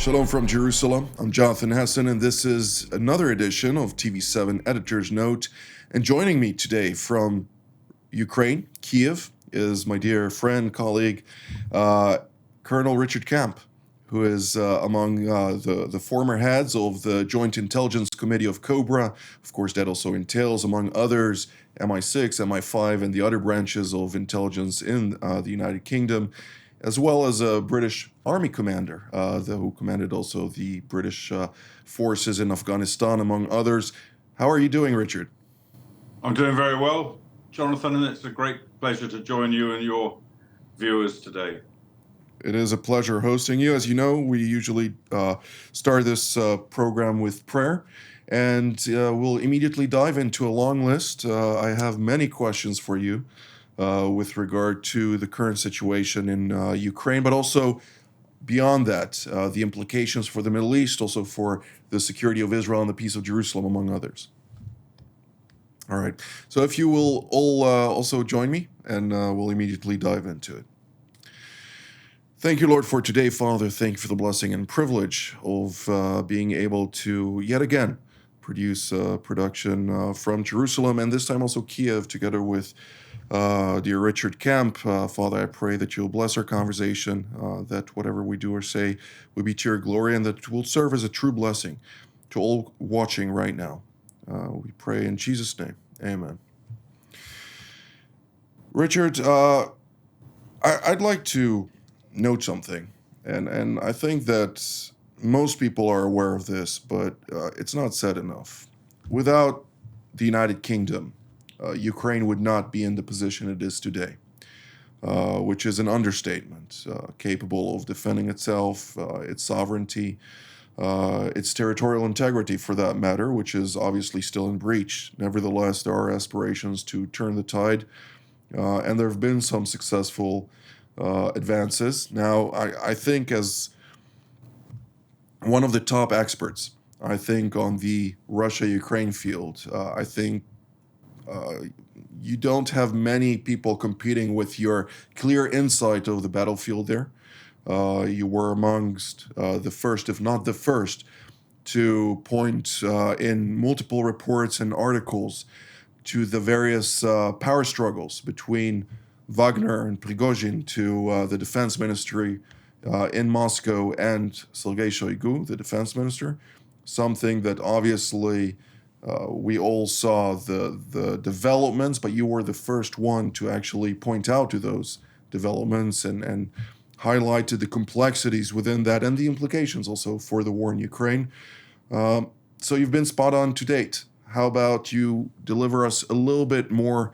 Shalom from Jerusalem. I'm Jonathan Hessen, and this is another edition of TV7 Editor's Note. And joining me today from Ukraine, Kiev, is my dear friend, colleague, Colonel Richard Kemp, who is among the former heads of the Joint Intelligence Committee of COBRA. Of course, that also entails, among others, MI6, MI5, and the other branches of intelligence in the United Kingdom, as well as a British Army commander who commanded also the British forces in Afghanistan, among others. How are you doing, Richard? I'm doing very well, Jonathan, and it's a great pleasure to join you and your viewers today. It is a pleasure hosting you. As you know, we usually start this program with prayer, and we'll immediately dive into a long list. I have many questions for you with regard to the current situation in Ukraine, but also beyond that, the implications for the Middle East, also for the security of Israel and the peace of Jerusalem, among others. All right. So if you will all also join me, and we'll immediately dive into it. Thank you, Lord, for today, Father. Thank you for the blessing and privilege of being able to, yet again, produce production from Jerusalem, and this time also Kiev, together with dear Richard Kemp. Father, I pray that you'll bless our conversation, that whatever we do or say will be to your glory, and that it will serve as a true blessing to all watching right now. We pray in Jesus' name. Amen. Richard, I'd like to note something, and I think that most people are aware of this, but it's not said enough. Without the United Kingdom, Ukraine would not be in the position it is today, which is an understatement, capable of defending itself, its sovereignty, its territorial integrity, for that matter, which is obviously still in breach. Nevertheless, there are aspirations to turn the tide, and there have been some successful advances. Now, I think as one of the top experts, I think on the Russia-Ukraine field, I think you don't have many people competing with your clear insight of the battlefield there. You were amongst the first, if not the first, to point in multiple reports and articles to the various power struggles between Wagner and Prigozhin, to the defense ministry in Moscow and Sergei Shoigu, the defense minister, something that obviously we all saw the developments, but you were the first one to actually point out to those developments and highlighted the complexities within that and the implications also for the war in Ukraine. So you've been spot on to date. How about you deliver us a little bit more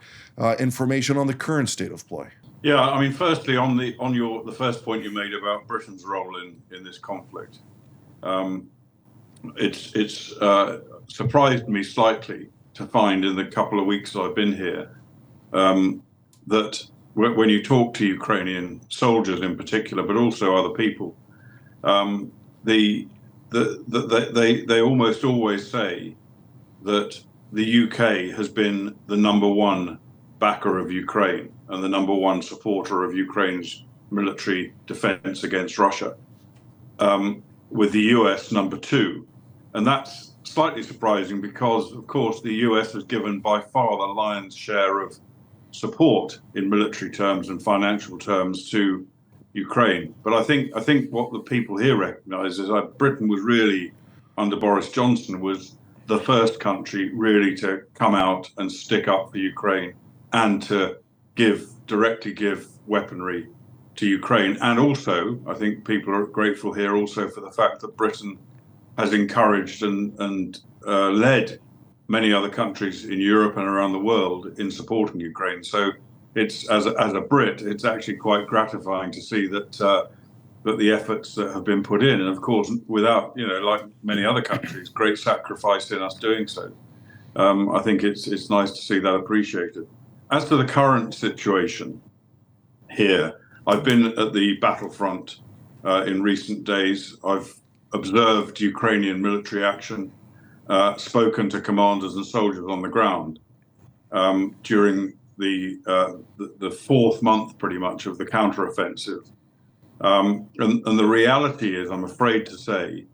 information on the current state of play? Yeah, I mean, firstly, on the first point you made about Britain's role in this conflict, it's surprised me slightly to find in the couple of weeks I've been here that when you talk to Ukrainian soldiers in particular, but also other people, they almost always say that the UK has been the number one backer of Ukraine and the number one supporter of Ukraine's military defense against Russia, with the US number two. And that's slightly surprising because, of course, the US has given by far the lion's share of support in military terms and financial terms to Ukraine. But I think what the people here recognize is that Britain was really, under Boris Johnson, was the first country really to come out and stick up for Ukraine and to directly give weaponry to Ukraine. And also, I think people are grateful here also for the fact that Britain has encouraged and led many other countries in Europe and around the world in supporting Ukraine. So it's, as a Brit, it's actually quite gratifying to see that the efforts that have been put in, and of course, without, like many other countries, great sacrifice in us doing so. I think it's nice to see that appreciated. As to the current situation here, I've been at the battlefront in recent days. I've observed Ukrainian military action, spoken to commanders and soldiers on the ground during the fourth month, pretty much, of the counter-offensive. And the reality is, I'm afraid to say,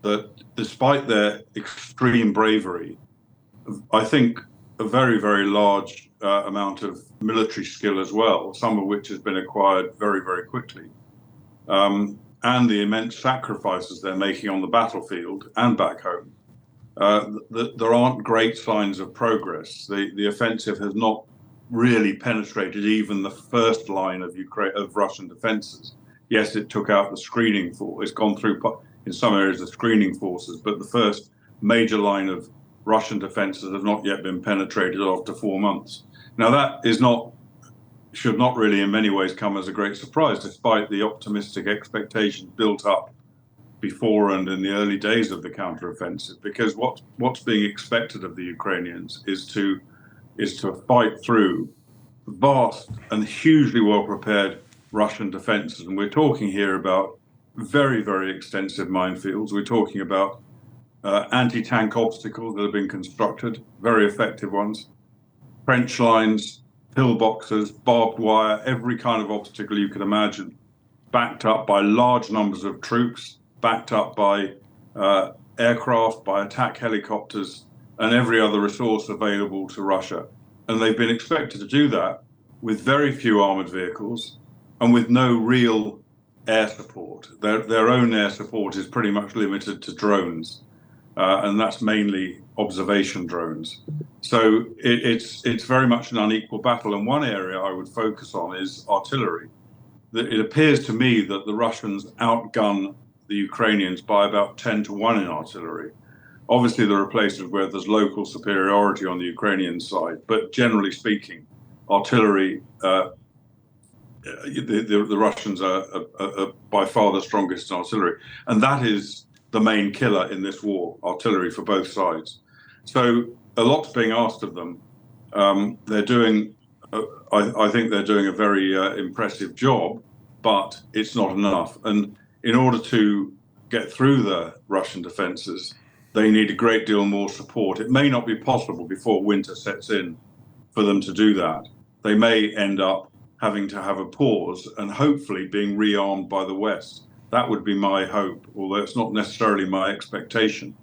that despite their extreme bravery, I think a very, very large amount of military skill as well, some of which has been acquired very, very quickly, and the immense sacrifices they're making on the battlefield and back home. There aren't great signs of progress. The offensive has not really penetrated even the first line of Russian defenses. Yes, it took out the screening force. It's gone through in some areas the screening forces, but the first major line of Russian defenses have not yet been penetrated after 4 months. Now that should not really in many ways come as a great surprise, despite the optimistic expectations built up before and in the early days of the counteroffensive, because what's being expected of the Ukrainians is to fight through vast and hugely well prepared Russian defenses. And we're talking here about very, very extensive minefields. We're talking about anti-tank obstacles that have been constructed, very effective ones, trench lines, pillboxes, barbed wire, every kind of obstacle you can imagine, backed up by large numbers of troops, backed up by aircraft, by attack helicopters, and every other resource available to Russia. And they've been expected to do that with very few armored vehicles and with no real air support. Their own air support is pretty much limited to drones, and that's mainly observation drones. So it's very much an unequal battle. And one area I would focus on is artillery. It appears to me that the Russians outgun the Ukrainians by about 10 to 1 in artillery. Obviously, there are places where there's local superiority on the Ukrainian side, but generally speaking, artillery, the Russians are by far the strongest in artillery. And that is the main killer in this war, artillery for both sides. So a lot's being asked of them. They're doing, I think they're doing a very impressive job, but it's not enough. And in order to get through the Russian defenses, they need a great deal more support. It may not be possible before winter sets in for them to do that. They may end up having to have a pause and hopefully being rearmed by the West. That would be my hope, although it's not necessarily my expectation.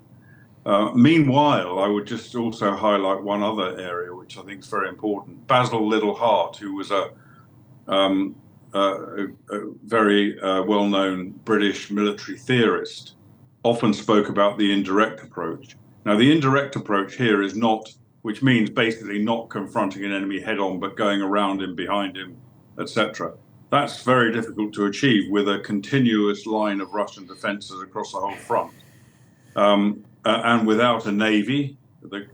Meanwhile, I would just also highlight one other area, which I think is very important. Basil Littleheart, who was a very well-known British military theorist, often spoke about the indirect approach. Now, the indirect approach here is not, which means basically not confronting an enemy head-on, but going around him, behind him, etc. That's very difficult to achieve with a continuous line of Russian defenses across the whole front. And without a navy, the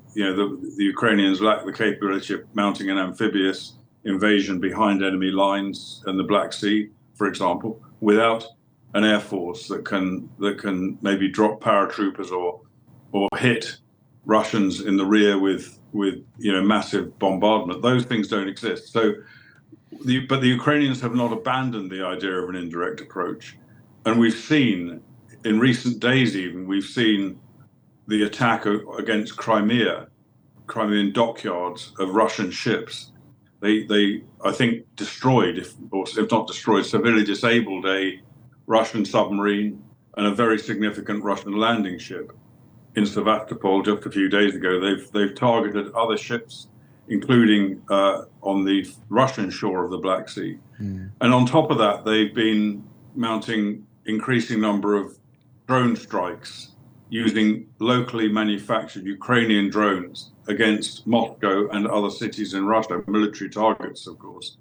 Ukrainians lack the capability of mounting an amphibious invasion behind enemy lines in the Black Sea, for example, without an air force that can maybe drop paratroopers or hit Russians in the rear with massive bombardment. Those things don't exist. So, but the Ukrainians have not abandoned the idea of an indirect approach, and we've seen in recent days we've seen the attack against Crimean dockyards of Russian ships. They I think destroyed, if not destroyed, severely disabled a Russian submarine and a very significant Russian landing ship in Sevastopol just a few days ago. They've targeted other ships, including on the Russian shore of the Black Sea. And on top of that, they've been mounting increasing number of drone strikes using locally manufactured Ukrainian drones against Moscow and other cities in Russia, military targets, of course,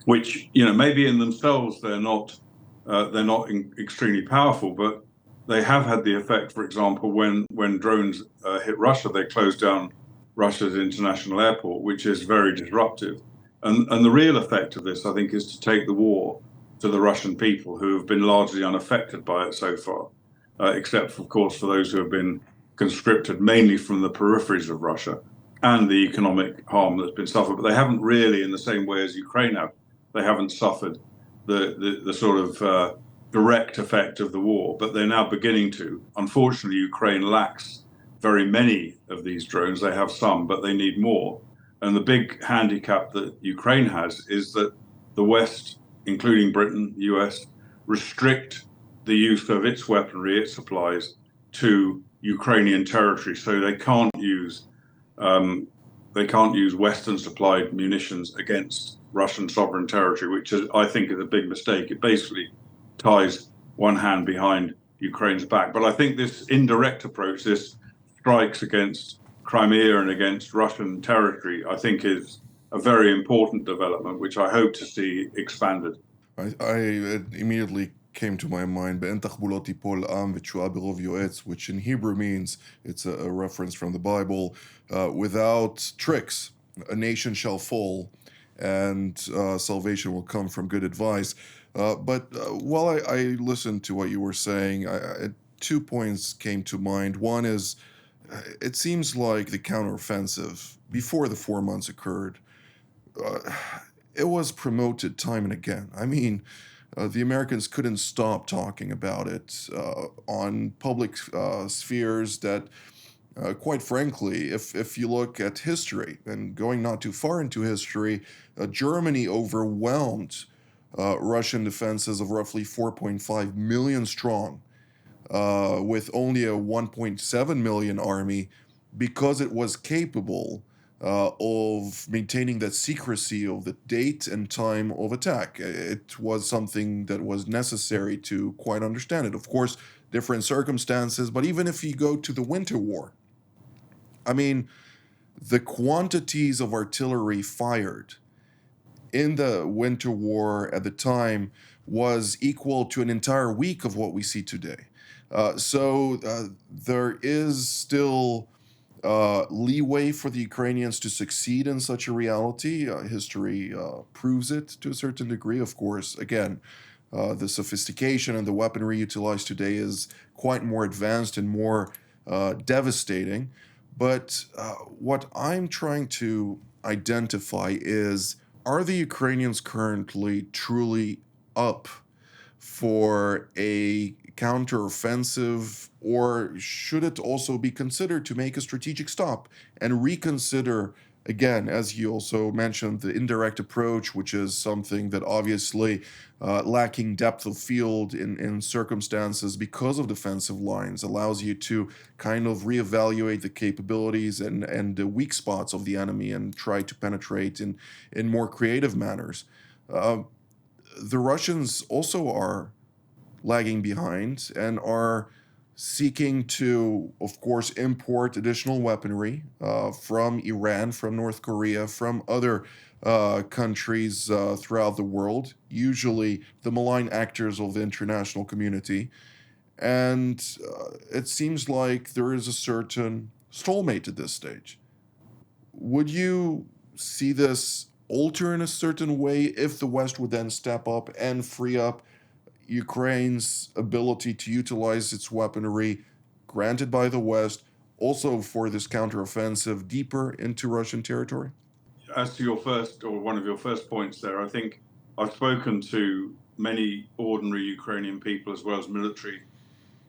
which maybe in themselves they're not extremely powerful, but they have had the effect. For example, when drones hit Russia, they closed down Russia's international airport, which is very disruptive. And the real effect of this, I think, is to take the war to the Russian people, who have been largely unaffected by it so far, except, of course, for those who have been conscripted mainly from the peripheries of Russia, and the economic harm that's been suffered. But they haven't really, in the same way as Ukraine have, they haven't suffered the sort of direct effect of the war, but they're now beginning to. Unfortunately, Ukraine lacks very many of these drones. They have some, but they need more. And the big handicap that Ukraine has is that the West including Britain, US, restrict the use of its weaponry, its supplies, to Ukrainian territory, so they can't use Western supplied munitions against Russian sovereign territory, which is, I think, is a big mistake. It basically ties one hand behind Ukraine's back. But I think this indirect approach, this strikes against Crimea and against Russian territory, I think is a very important development, which I hope to see expanded. It immediately came to my mind, "באין תחבולות יפול עם ותשועה ברוב יועץ," which in Hebrew means, it's a reference from the Bible, without tricks, a nation shall fall, and salvation will come from good advice. But while I listened to what you were saying, 2 points came to mind. One is, it seems like the counteroffensive, before the 4 months occurred, it was promoted time and again. I mean, the Americans couldn't stop talking about it on public spheres that, quite frankly, if you look at history, and going not too far into history, Germany overwhelmed Russian defenses of roughly 4.5 million strong, with only a 1.7 million army, because it was capable of maintaining that secrecy of the date and time of attack. It was something that was necessary to quite understand it. Of course, different circumstances, but even if you go to the Winter War, I mean, the quantities of artillery fired in the Winter War at the time was equal to an entire week of what we see today. So there is still leeway for the Ukrainians to succeed in such a reality. History proves it to a certain degree. Of course, again, the sophistication and the weaponry utilized today is quite more advanced and more devastating. But what I'm trying to identify is, are the Ukrainians currently truly up for a counteroffensive, or should it also be considered to make a strategic stop and reconsider, again, as you also mentioned, the indirect approach, which is something that obviously lacking depth of field in circumstances because of defensive lines allows you to kind of reevaluate the capabilities and the weak spots of the enemy and try to penetrate in more creative manners. The Russians also are lagging behind and are seeking to, of course, import additional weaponry from Iran, from North Korea, from other countries throughout the world, usually the malign actors of the international community. And it seems like there is a certain stalemate at this stage. Would you see this alter in a certain way if the West would then step up and free up Ukraine's ability to utilize its weaponry granted by the West also for this counteroffensive deeper into Russian territory? As to your first, or one of your first points there, I think I've spoken to many ordinary Ukrainian people as well as military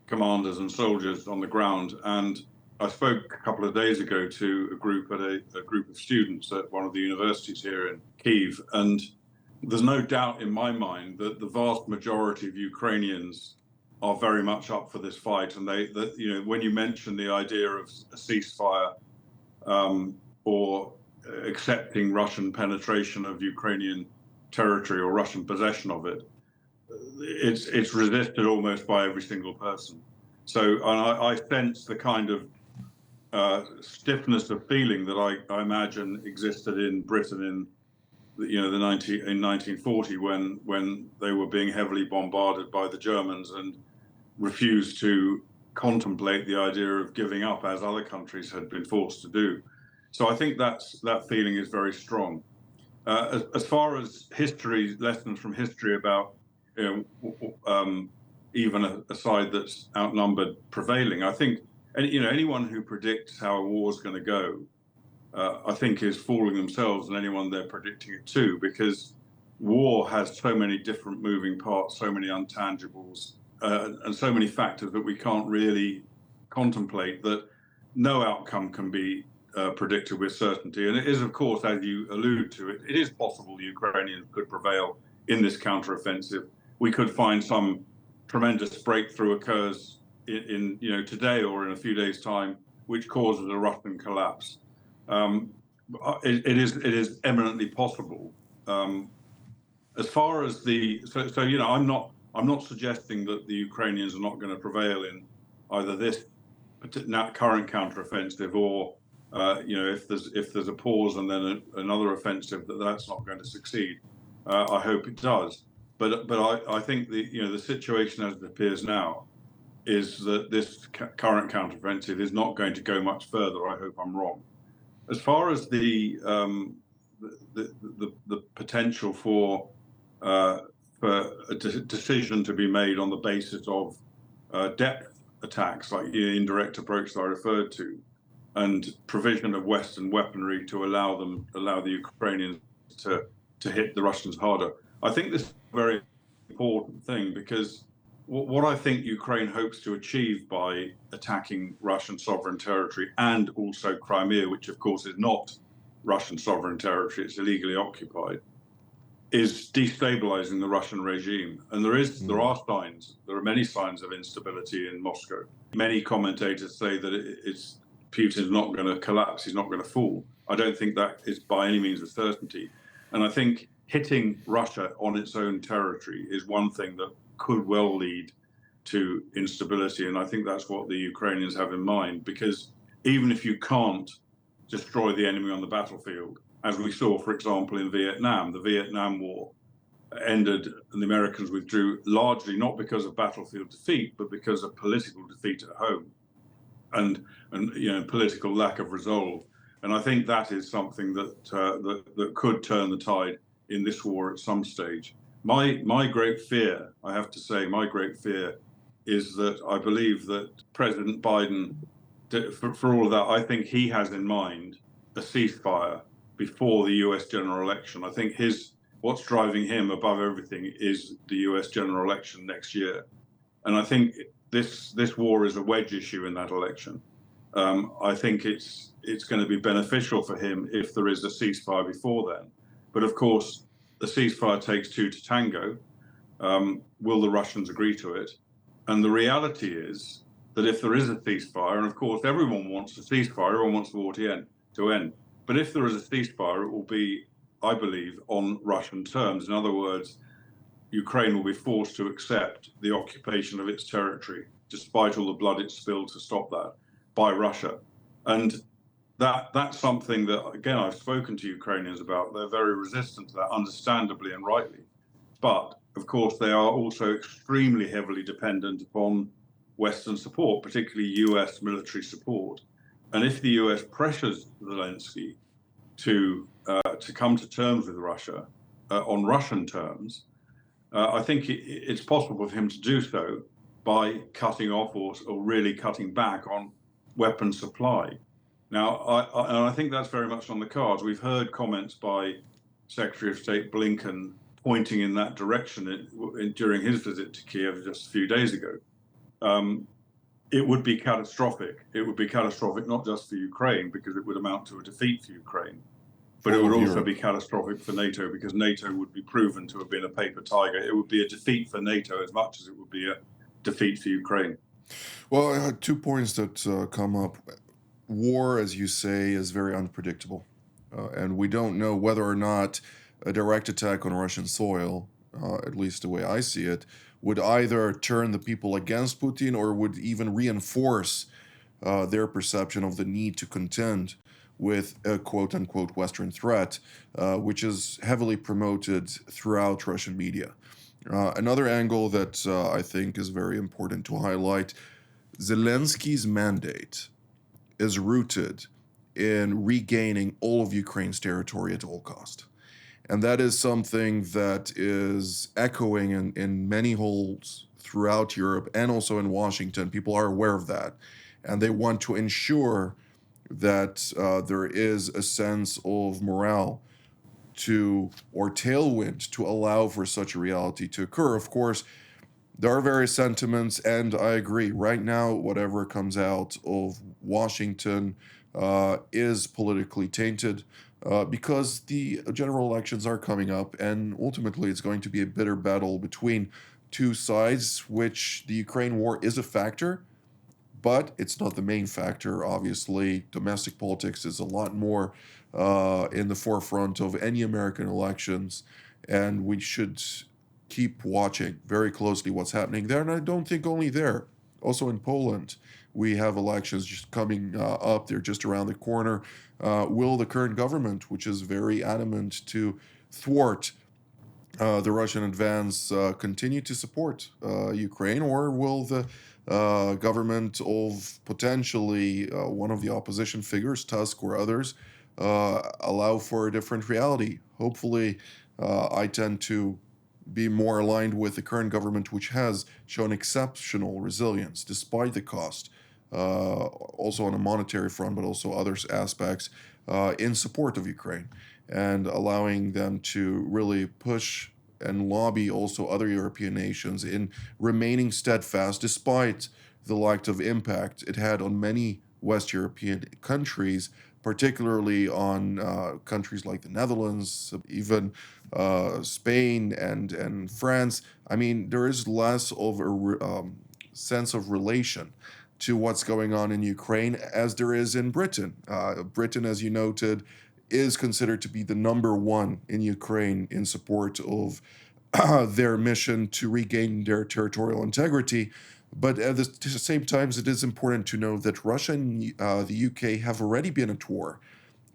commanders and soldiers on the ground, and I spoke a couple of days ago to a group of students at one of the universities here in Kiev, and there's no doubt in my mind that the vast majority of Ukrainians are very much up for this fight. And when you mention the idea of a ceasefire or accepting Russian penetration of Ukrainian territory or Russian possession of it, it's resisted almost by every single person. So, and I sense the kind of stiffness of feeling that I imagine existed in Britain in 1940 when they were being heavily bombarded by the Germans and refused to contemplate the idea of giving up, as other countries had been forced to do. So I think that feeling is very strong. As far as lessons from history about even a side that's outnumbered prevailing, I think anyone who predicts how a war is going to go, I think is fooling themselves and anyone they're predicting it to, because war has so many different moving parts, so many intangibles, and so many factors that we can't really contemplate, that no outcome can be predicted with certainty. And it is, of course, as you allude to, it is possible the Ukrainians could prevail in this counteroffensive, we could find some tremendous breakthrough occurs in today or in a few days' time, which causes a Russian collapse. It is eminently possible. As far as I'm not suggesting that the Ukrainians are not going to prevail in either this current counteroffensive or if there's a pause and then another offensive, that's not going to succeed. I hope it does, but I think the situation as it appears now is that this current counteroffensive is not going to go much further. I hope I'm wrong. As far as the potential for a decision to be made on the basis of depth attacks, like the indirect approach that I referred to, and provision of Western weaponry to allow the Ukrainians to hit the Russians harder, I think this is a very important thing, because what I think Ukraine hopes to achieve by attacking Russian sovereign territory and also Crimea, which of course is not Russian sovereign territory, it's illegally occupied, is destabilizing the Russian regime. And there are many signs of instability in Moscow. Many commentators say that Putin's not going to collapse, he's not going to fall. I don't think that is by any means a certainty. And I think hitting Russia on its own territory is one thing that could well lead to instability. And I think that's what the Ukrainians have in mind, because even if you can't destroy the enemy on the battlefield, as we saw, for example, in Vietnam, the Vietnam War ended and the Americans withdrew largely not because of battlefield defeat, but because of political defeat at home and political lack of resolve. And I think that is something that could turn the tide in this war at some stage. My great fear, I have to say, is that I believe that President Biden, for all of that, I think he has in mind a ceasefire before the US general election. I think what's driving him above everything is the US general election next year. And I think this war is a wedge issue in that election. I think it's going to be beneficial for him if there is a ceasefire before then. But of course, the ceasefire takes two to tango. Will the Russians agree to it? And the reality is that if there is a ceasefire, and of course everyone wants a ceasefire, everyone wants the war to end. But if there is a ceasefire, it will be, I believe, on Russian terms. In other words, Ukraine will be forced to accept the occupation of its territory, despite all the blood it spilled to stop that, by Russia. And that's something that, again, I've spoken to Ukrainians about. They're very resistant to that, understandably and rightly. But, of course, they are also extremely heavily dependent upon Western support, particularly US military support. And if the US pressures Zelensky to come to terms with Russia on Russian terms, I think it's possible for him to do so by cutting off or really cutting back on weapon supply. Now, I think that's very much on the cards. We've heard comments by Secretary of State Blinken pointing in that direction during his visit to Kiev just a few days ago. It would be catastrophic. It would be catastrophic not just for Ukraine, because it would amount to a defeat for Ukraine, but it would also be catastrophic for NATO, because NATO would be proven to have been a paper tiger. It would be a defeat for NATO as much as it would be a defeat for Ukraine. Well, I had 2 points that come up. War, as you say, is very unpredictable, and we don't know whether or not a direct attack on Russian soil, at least the way I see it, would either turn the people against Putin or would even reinforce their perception of the need to contend with a quote-unquote Western threat, which is heavily promoted throughout Russian media. Another angle that I think is very important to highlight, Zelensky's mandate is rooted in regaining all of Ukraine's territory at all cost. And that is something that is echoing in many holes throughout Europe and also in Washington. People are aware of that. And they want to ensure that there is a sense of morale or tailwind to allow for such a reality to occur. Of course, there are various sentiments, and I agree. Right now, whatever comes out of Washington is politically tainted. because the general elections are coming up, and ultimately it's going to be a bitter battle between two sides, which the Ukraine war is a factor, but it's not the main factor. Obviously, domestic politics is a lot more in the forefront of any American elections, and we should keep watching very closely what's happening there. And I don't think only there, also in Poland, we have elections just coming up. They're just around the corner. Will the current government, which is very adamant to thwart the Russian advance, continue to support Ukraine, or will the government of potentially one of the opposition figures, Tusk or others, allow for a different reality? Hopefully, I tend to be more aligned with the current government, which has shown exceptional resilience despite the cost, also on a monetary front, but also other aspects in support of Ukraine, and allowing them to really push and lobby also other European nations in remaining steadfast despite the lack of impact it had on many West European countries, particularly on countries like the Netherlands, even Spain and France. I mean, there is less of a sense of relation to what's going on in Ukraine as there is in Britain. Britain, as you noted, is considered to be the number one in Ukraine in support of their mission to regain their territorial integrity. But at the same time, it is important to know that Russia and the UK have already been at war,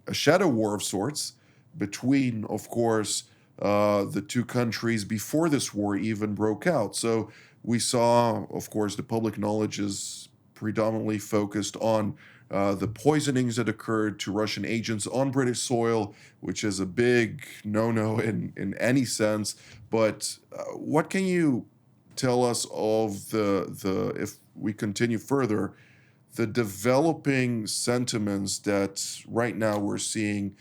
a shadow war of sorts, between, of course, the two countries before this war even broke out. So we saw, of course, the public knowledge is predominantly focused on the poisonings that occurred to Russian agents on British soil, which is a big no-no in any sense. But what can you tell us of the if we continue further, the developing sentiments that right now we're seeing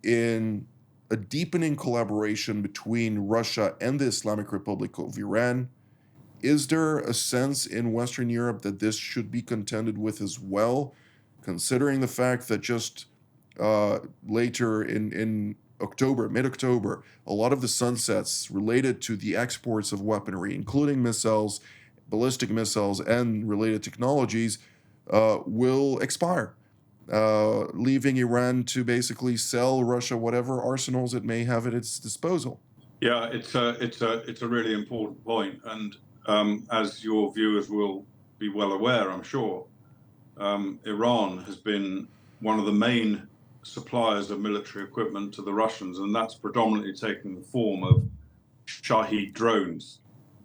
in a deepening collaboration between Russia and the Islamic Republic of Iran? Is there a sense in Western Europe that this should be contended with as well, considering the fact that just later in October, mid-October, a lot of the sunsets related to the exports of weaponry, including missiles, ballistic missiles, and related technologies, will expire, leaving Iran to basically sell Russia whatever arsenals it may have at its disposal? Yeah, it's a really important point, and as your viewers will be well aware, I'm sure, Iran has been one of the main suppliers of military equipment to the Russians, and that's predominantly taken the form of Shahed drones,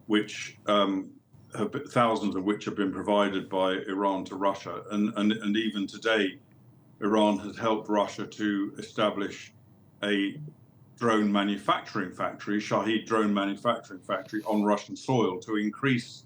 which thousands of which have been provided by Iran to Russia. And even today, Iran has helped Russia to establish a drone manufacturing factory, Shahed drone manufacturing factory, on Russian soil to increase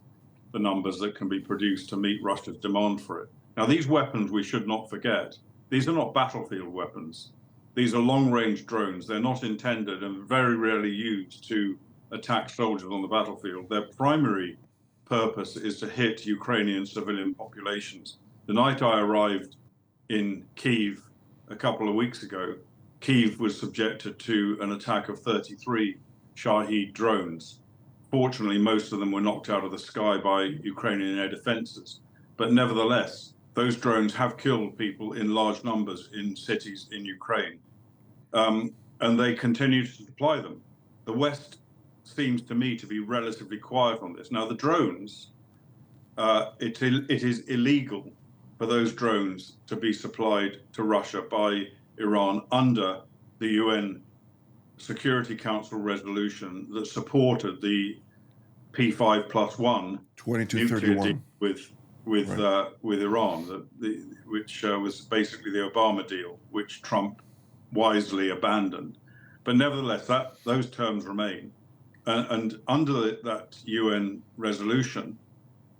the numbers that can be produced to meet Russia's demand for it. Now, these weapons, we should not forget, these are not battlefield weapons. These are long-range drones. They're not intended and very rarely used to attack soldiers on the battlefield. Their primary purpose is to hit Ukrainian civilian populations. The night I arrived in Kiev a couple of weeks ago, Kiev was subjected to an attack of 33 Shahed drones. Fortunately, most of them were knocked out of the sky by Ukrainian air defenses. But nevertheless, those drones have killed people in large numbers in cities in Ukraine. And they continue to supply them. The West seems to me to be relatively quiet on this. Now, the drones, it is illegal for those drones to be supplied to Russia by Iran under the UN Security Council resolution that supported the P5+1 nuclear deal with Iran, which was basically the Obama deal, which Trump wisely abandoned. But nevertheless, those terms remain. And under that UN resolution,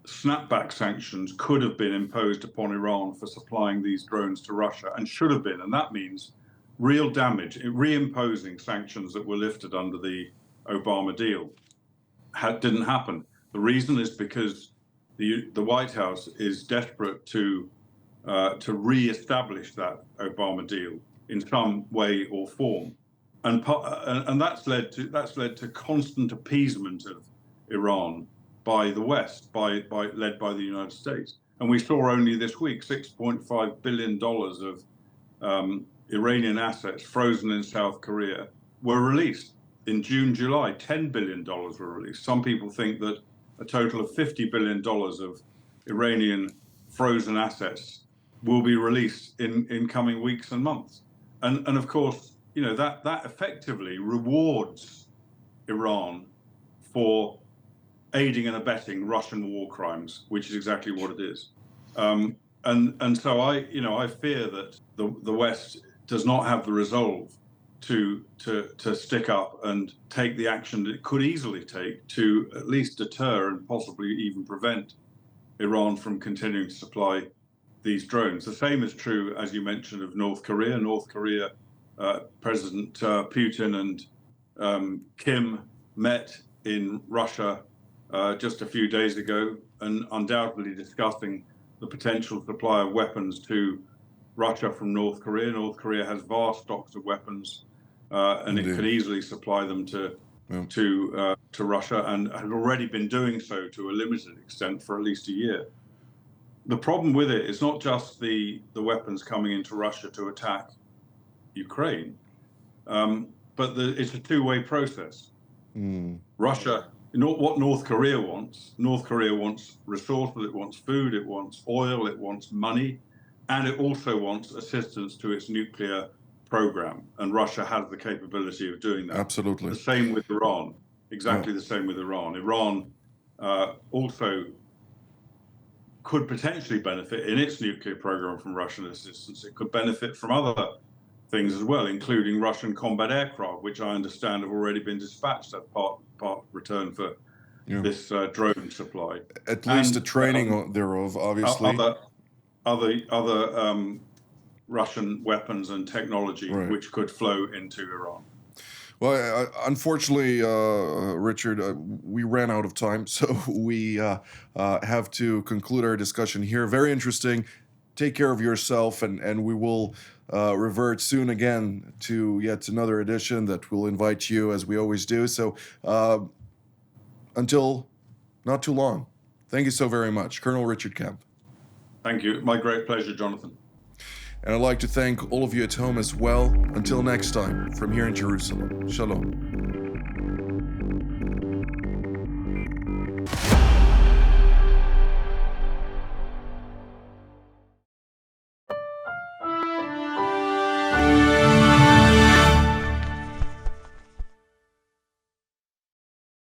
snapback sanctions could have been imposed upon Iran for supplying these drones to Russia, and should have been. And that means real damage. Reimposing sanctions that were lifted under the Obama deal didn't happen. The reason is because the White House is desperate to re-establish that Obama deal in some way or form, and that's led to constant appeasement of Iran by the West, led by the United States. And we saw only this week $6.5 billion of Iranian assets frozen in South Korea were released. In June, July, $10 billion were released. Some people think that a total of $50 billion of Iranian frozen assets will be released in coming weeks and months. And of course, you know, that effectively rewards Iran for aiding and abetting Russian war crimes, which is exactly what it is. And so I fear that the West does not have the resolve to stick up and take the action that it could easily take to at least deter and possibly even prevent Iran from continuing to supply these drones. The same is true, as you mentioned, of North Korea. North Korea, President Putin and Kim met in Russia just a few days ago, and undoubtedly discussing the potential supply of weapons to Russia from North Korea. North Korea has vast stocks of weapons, and it could easily supply them to Russia, and had already been doing so to a limited extent for at least a year. The problem with it is not just the weapons coming into Russia to attack Ukraine, but it's a two-way process. Russia, what North Korea wants resources, it wants food, it wants oil, it wants money, and it also wants assistance to its nuclear program. And Russia has the capability of doing that. Absolutely. The same with Iran. Exactly the same with Iran. Iran also could potentially benefit in its nuclear program from Russian assistance. It could benefit from other things as well, including Russian combat aircraft, which I understand have already been dispatched as part return for this drone supply. At least the training thereof, obviously. Other Russian weapons and technology which could flow into Iran. Well, unfortunately, Richard, we ran out of time, so we have to conclude our discussion here. Very interesting. Take care of yourself, and we will revert soon again to yet another edition that will invite you, as we always do. So until not too long, thank you so very much, Colonel Richard Kemp. Thank you. My great pleasure, Jonathan. And I'd like to thank all of you at home as well. Until next time, from here in Jerusalem, Shalom.